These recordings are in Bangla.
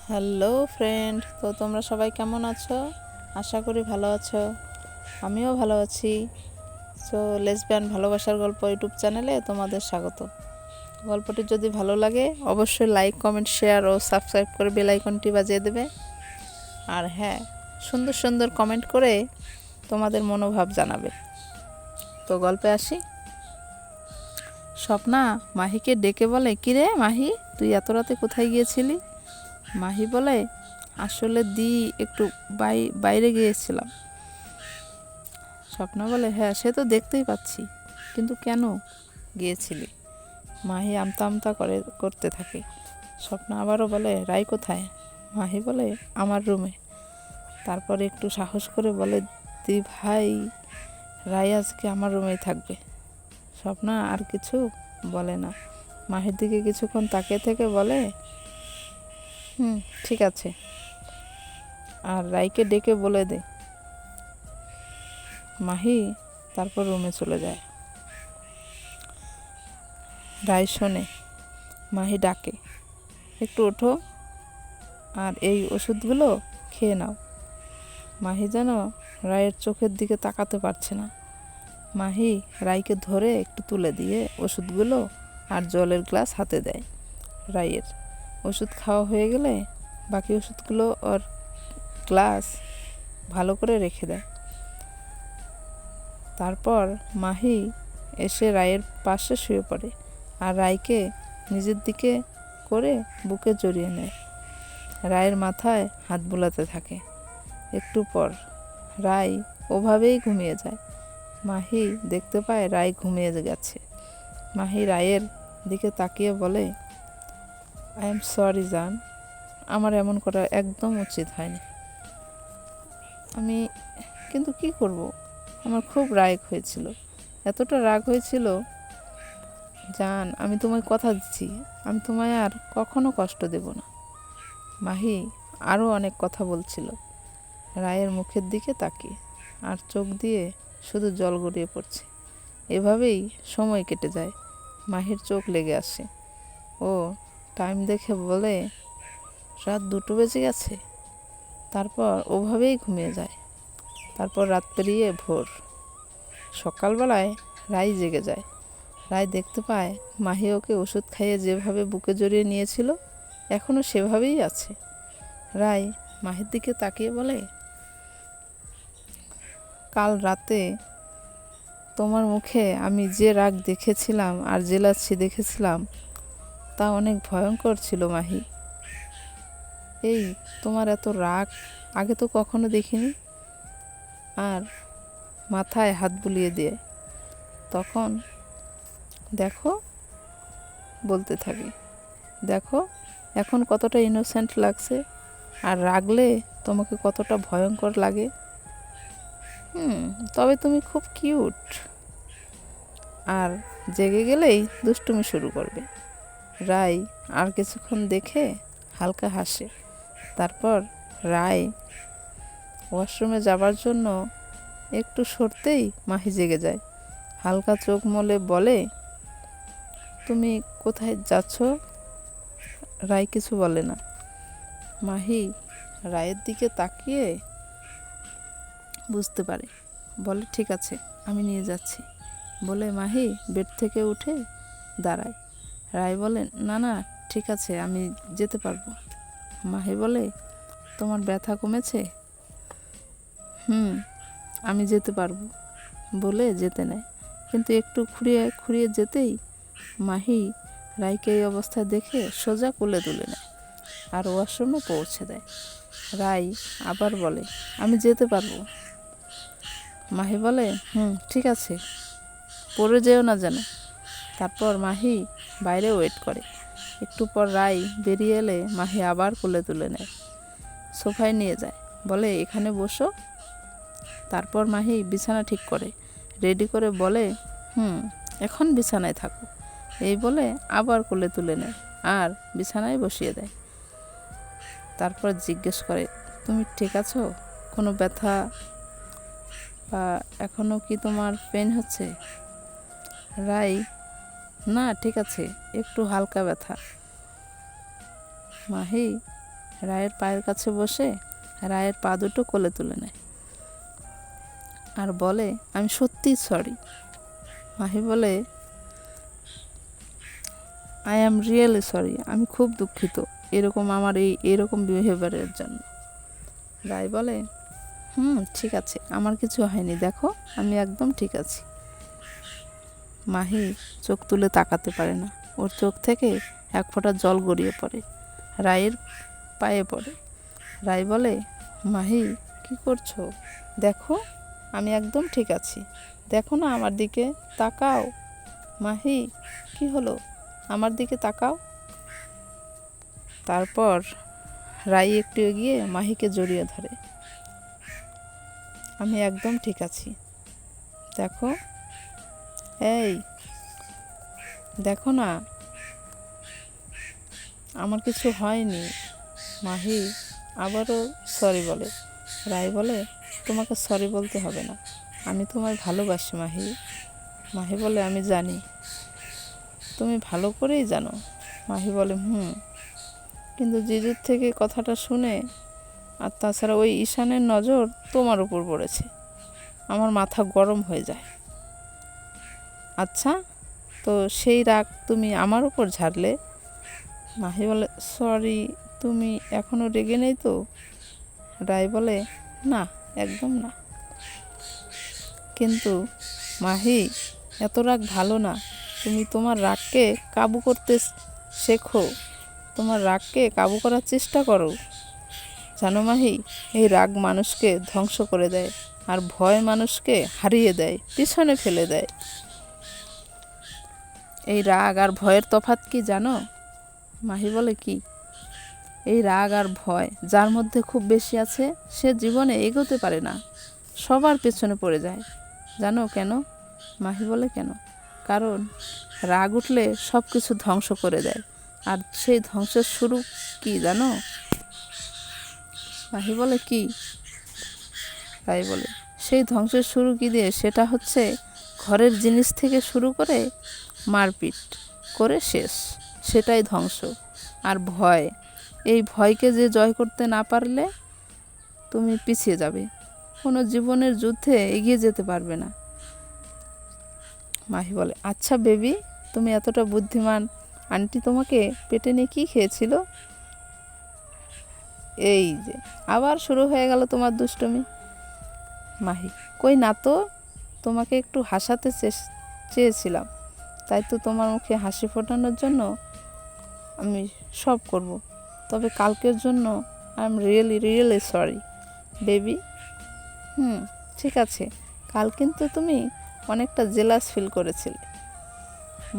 হ্যালো ফ্রেন্ড, তো তোমরা সবাই কেমন আছো? আশা করি ভালো আছো। আমিও ভালো আছি। সো লেসবিয়ান ভালোবাসার গল্প ইউটিউব চ্যানেলে তোমাদের স্বাগত। গল্পটি যদি ভালো লাগে অবশ্যই লাইক, কমেন্ট, শেয়ার ও সাবস্ক্রাইব করে বেল আইকনটি বাজিয়ে দেবে। আর হ্যাঁ, সুন্দর সুন্দর কমেন্ট করে তোমাদের মনোভাব জানাবে। তো গল্পে আসি। স্বপ্না মাহিকে ডেকে বলে, কিরে মাহি, তুই এত রাতে কোথায় গিয়েছিলি? মাহি বলে, আসলে একটু বাইরে গিয়েছিলাম। স্বপ্না বলে, হ্যাঁ সে তো দেখতেই পাচ্ছি, কিন্তু কেন গিয়েছিলি? মাহি আমতা আমতা করতে থাকে। স্বপ্না আবারও বলে, রাই কোথায়? মাহি বলে, আমার রুমে। তারপরে একটু সাহস করে বলে, দি ভাই, রাই আজকে আমার রুমেই থাকবে। স্বপ্না আর কিছু বলে না। মাহির দিকে কিছুক্ষণ তাকিয়ে থেকে বলে, ঠিক আছে, আর রাইকে ডেকে বলে দে। মাহি তারপর রুমে চলে যায়। রাই শোনে, মাহি ডাকে, একটু ওঠো আর এই ওষুধগুলো খেয়ে নাও। মাহি যেন রায়ের চোখের দিকে তাকাতে পারছে না। মাহি রাইকে ধরে একটু তুলে দিয়ে ওষুধগুলো আর জলের গ্লাস হাতে দেয়। রাইয়ের ওষুধ খাওয়া হয়ে গেলে বাকি ওষুধগুলো ওর গ্লাস ভালো করে রেখে দেয়। তারপর মাহি এসে রায়ের পাশে শুয়ে পড়ে আর রায়কে নিজের দিকে করে বুকে জড়িয়ে নেয়। রায়ের মাথায় হাত বুলাতে থাকে। একটু পর রায় ওভাবেই ঘুমিয়ে যায়। মাহি দেখতে পায় রায় ঘুমিয়ে গেছে। মাহি রায়ের দিকে তাকিয়ে বলে, আই এম সরি জান, আমার এমন করা একদম উচিত হয়নি। আমি কিন্তু কি করব, আমার খুব রাগ হয়েছিল, এতটা রাগ হয়েছিল জান, আমি তোমায় কথা দিচ্ছি, আমি তোমায় আর কখনো কষ্ট দেব না। মাহি আরও অনেক কথা বলছিল, রায়ের মুখের দিকে তাকিয়ে, আর চোখ দিয়ে শুধু জল গড়িয়ে পড়ছে। এভাবেই সময় কেটে যায়। মাহির চোখ লেগে আসে। ও টাইম দেখে বলে, রাত 2টো বেজে গেছে। তারপর ওভাবেই ঘুমিয়ে যায়। তারপর রাত পেরিয়ে ভোর। সকালবেলায় রাই জেগে যায়। রায় দেখতে পায় মাহি ওকে ওষুধ খাইয়ে যেভাবে বুকে জড়িয়ে নিয়েছিল এখনও সেভাবেই আছে। রায় মাহির দিকে তাকিয়ে বলে, কাল রাতে তোমার মুখে আমি যে রাগ দেখেছিলাম আর জেলাচ্ছি দেখেছিলাম, তা অনেক ভয়ঙ্কর ছিল মাহি। এই তোমার এত রাগ আগে তো কখনো দেখিনি। আর মাথায় হাত বুলিয়ে দিয়ে তখন দেখো, বলতে থাকে, দেখো এখন কতটা ইনোসেন্ট লাগছে, আর রাগলে তোমাকে কতটা ভয়ঙ্কর লাগে। তবে তুমি খুব কিউট। আর জেগে গেলেই দুষ্টুমি শুরু করবে। রায় আর কিছুক্ষণ দেখে হালকা হাসে। তারপর রায় ওয়াশরুমে যাবার জন্য একটু সরতেই মাহি জেগে যায়। হালকা চোখ মলে বলে, তুমি কোথায় যাচ্ছ? রায় কিছু বলে না। মাহি রায়ের দিকে তাকিয়ে বুঝতে পারে, বলে, ঠিক আছে, আমি নিয়ে যাচ্ছি। বলে মাহি বেড থেকে উঠে দাঁড়ায়। রায় বলে, না না, ঠিক আছে, আমি যেতে পারবো। মাহি বলে, তোমার ব্যথা কমেছে? আমি যেতে পারবো বলে যেতে নেয়। কিন্তু একটু খুঁড়িয়ে খুঁড়িয়ে যেতেই মাহি রায়কে এই অবস্থায় দেখে সোজা কোলে তুলে নেয় আর ওয়াশরুমে পৌঁছে দেয়। রায় আবার বলে, আমি যেতে পারবো। মাহি বলে, ঠিক আছে, পড়ে যেও না যেন। তারপর মাহি বাইরে ওয়েট করে। একটু পর রায় বেরিয়ে এলে মাহি আবার কোলে তুলে নেয়, সোফায় নিয়ে যায়, বলে, এখানে বসো। তারপর মাহি বিছানা ঠিক করে রেডি করে বলে, এখন বিছানায় থাকো। এই বলে আবার কোলে তুলে নেয় আর বিছানায় বসিয়ে দেয়। তারপর জিজ্ঞেস করে, তুমি ঠিক আছো? কোনো ব্যথা বা এখনও কি তোমার পেন হচ্ছে? রাই, না ঠিক আছে, একটু হালকা ব্যথা। মাহি রায়ের পায়ের কাছে বসে রায়ের পা দুটো কোলে তুলে নেয় আর বলে, আমি সত্যিই সরি। মাহি বলে, আই অ্যাম রিয়েলি সরি, আমি খুব দুঃখিত এরকম আমার এরকম বিহেভিয়ারের জন্য। রায় বলে, ঠিক আছে, আমার কিছু হয়নি, দেখো আমি একদম ঠিক আছি। মাহি চোখ তুলে তাকাতে পারে না, ওর চোখ থেকে এক ফোঁটা জল গড়িয়ে পড়ে, রায়ের পায়ে পড়ে। রায় বলে, মাহি কি করছো? দেখো আমি একদম ঠিক আছি, দেখো না আমার দিকে তাকাও। মাহি কি হলো, আমার দিকে তাকাও। তারপর রাই একটু এগিয়ে মাহিকে জড়িয়ে ধরে। আমি একদম ঠিক আছি, দেখো, এই দেখো না, আমার কিছু হয়নি। মাহি আবারও সরি বলে। রাই বলে, তোমাকে সরি বলতে হবে না, আমি তোমায় ভালোবাসি মাহি। মাহি বলে, আমি জানি, তুমি ভালো করেই জানো। মাহি বলে, কিন্তু জিজুর থেকে কথাটা শুনে আর তাছাড়া ওই ঈশানের নজর তোমার উপর পড়েছে, আমার মাথা গরম হয়ে যায়। আচ্ছা, তো সেই রাগ তুমি আমার উপর ঝাড়লে? মাহি বলে, সরি, তুমি এখনও রেগে নেই তো? রায় বলে, না, একদম না। কিন্তু মাহি, এত রাগ ভালো না, তুমি তোমার রাগকে কাবু করতে শেখো, তোমার রাগকে কাবু করার চেষ্টা করো। জানো মাহি, এই রাগ মানুষকে ধ্বংস করে দেয়, আর ভয় মানুষকে হারিয়ে দেয়, পিছনে ফেলে দেয়। এই রাগ আর ভয়ের তফাৎ কি জানো? মাহি বলে, কি? এই রাগ আর ভয় যার মধ্যে খুব বেশি আছে সে জীবনে এগোতে পারে না, সবার পেছনে পড়ে যায়। জানো কেন? মাহি বলে, কেন? কারণ রাগ উঠলে সব কিছু ধ্বংস করে দেয়, আর সেই ধ্বংসের শুরু কি জানো? মাহি বলে, কি? তাই বলে, সেই ধ্বংসের শুরু কি দিয়ে? সেটা হচ্ছে ঘরের জিনিস থেকে শুরু করে মারপিট করে শেষ, সেটাই ধ্বংস। আর ভয়, এই ভয়কে যে জয় করতে না পারলে তুমি পিছিয়ে যাবে, কোনো জীবনের যুদ্ধে এগিয়ে যেতে পারবে না। মাহি বলে, আচ্ছা বেবি, তুমি এতটা বুদ্ধিমান, আন্টি তোমাকে পেটে নিয়ে কী খেয়েছিল? এই যে আবার শুরু হয়ে গেল তোমার দুষ্টুমি। মাহি, কই না তো, তোমাকে একটু হাসাতে চেয়েছিলাম, তাই তো তোমার মুখে হাসি ফোটানোর জন্য আমি সব করব, তবে কালকের জন্য I am really sorry baby. ঠিক আছে, কাল কিন্তু তুমি অনেকটা জেলাস ফিল করেছিলে।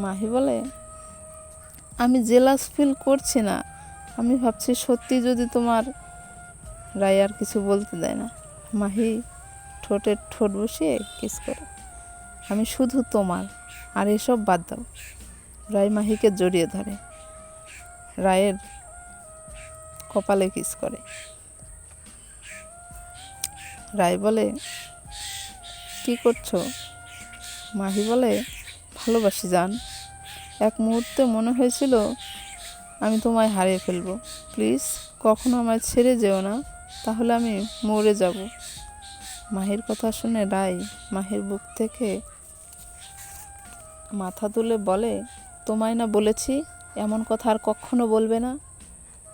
মাহি বলে, আমি জেলাস ফিল করছি না, আমি ভাবছি সত্যি যদি তোমার। রায় আর কিছু বলতে দেয় না। মাহি ঠোঁটে ঠোঁট বসিয়ে কিস করে। আমি শুধু তোমার, আর এসব বাদ দাও। রায় মাহিকে জড়িয়ে ধরে, রায়ের কপালে কিস করে। রায় বলে, কি করছো? মাহি বলে, ভালোবাসি জান, এক মুহূর্তে মনে হয়েছিল আমি তোমায় হারিয়ে ফেলবো, প্লিজ কখনো আমায় ছেড়ে যেও না, তাহলে আমি মরে যাব। মাহির কথা শুনে রায় মাহির বুক থেকে মাথা তুলে বলে, তোমায় না বলেছি এমন কথা আর কখনো বলবে না?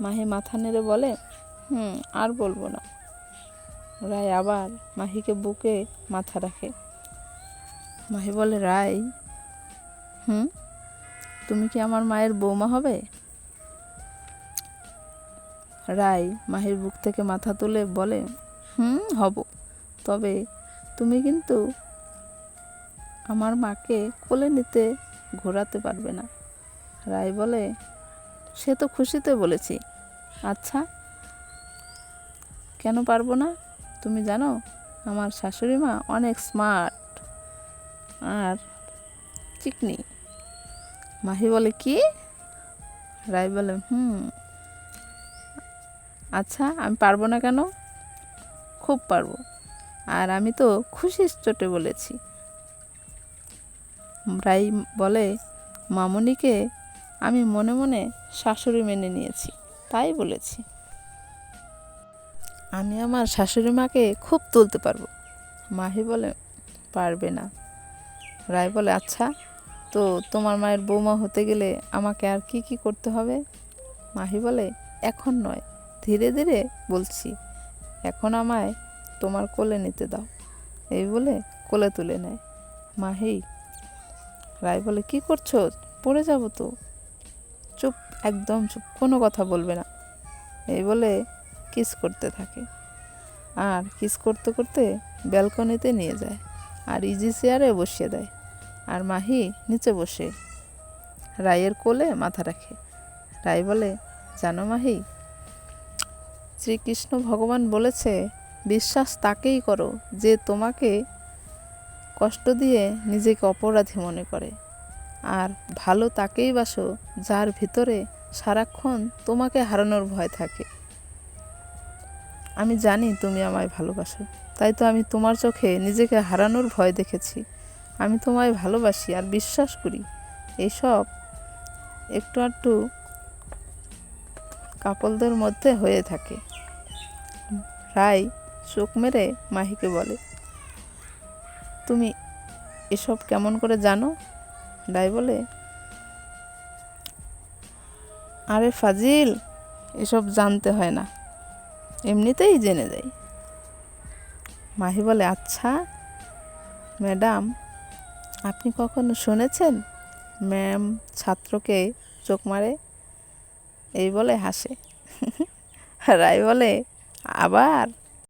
মাহি মাথা নেড়ে বলে, আর বলবো না। রায় আবার মাহিকে বুকে মাথা রাখে। মাহি বলে, রায়, তুমি কি আমার মায়ের বৌমা হবে? রায় মাহির বুক থেকে মাথা তুলে বলে, হব, তবে তুমি কিন্তু আমার মাকে কোলে নিতে ঘোরাতে পারবে না। রায় বলে, সে তো খুশিতে বলেছি। আচ্ছা, কেন পারবো না? তুমি জানো আমার শাশুড়ি মা অনেক স্মার্ট আর চিকনি। মাহি বলে, কি? রায় বলে, আচ্ছা, আমি পারবো না কেন? খুব পারবো, আর আমি তো খুশির চোটে বলেছি। রায় বলে, মামুনিকে আমি মনে মনে শাশুড়ি মেনে নিয়েছি, তাই বলেছি। আমি আমার শাশুড়ি মাকে খুব তুলতে পারবো। মাহি বলে, পারবে না। রায় বলে, আচ্ছা, তো তোমার মায়ের বৌমা হতে গেলে আমাকে আর কি কি করতে হবে? মাহি বলে, এখন নয়, ধীরে ধীরে বলছি। এখন আমায় তোমার কোলে নিতে দাও। এই বলে কোলে তুলে নেয় মাহি। রায় বলে, কি করছো? পড়ে যাব তো। চুপ, একদম চুপ, কোনো কথা বলবে না। এই বলে কিস করতে থাকে। আর কিস করতে করতে ব্যালকনিতে নিয়ে যায় আর ইজি চেয়ারে বসিয়ে দেয়। আর মাহি নিচে বসে রায়ের কোলে মাথা রাখে। রায় বলে, জানো মাহি, শ্রীকৃষ্ণ ভগবান বলেছে, বিশ্বাস তাকেই করো যে তোমাকে কষ্ট দিয়ে নিজেকে অপরাধী মনে করে, আর ভালো তাকেই বাসো যার ভিতরে সারাক্ষণ তোমাকে হারানোর ভয় থাকে। আমি জানি তুমি আমায় ভালোবাসো, তাই তো আমি তোমার চোখে নিজেকে হারানোর ভয় দেখেছি। আমি তোমায় ভালোবাসি আর বিশ্বাস করি। এইসব একটু আধটু কাপলদের মধ্যে হয়ে থাকে। রায় চোখ মেরে মাহিকে বলে, তুমি এসব কেমন করে জানো? রায় বলে, আরে ফাজিল, এসব জানতে হয় না, এমনিতেই জেনে যাই। মাহি বলে, আচ্ছা ম্যাডাম, আপনি কখনো শুনেছেন ম্যাম ছাত্রকে চোখ মারে? এই বলে হাসে। রায় বলে, আবার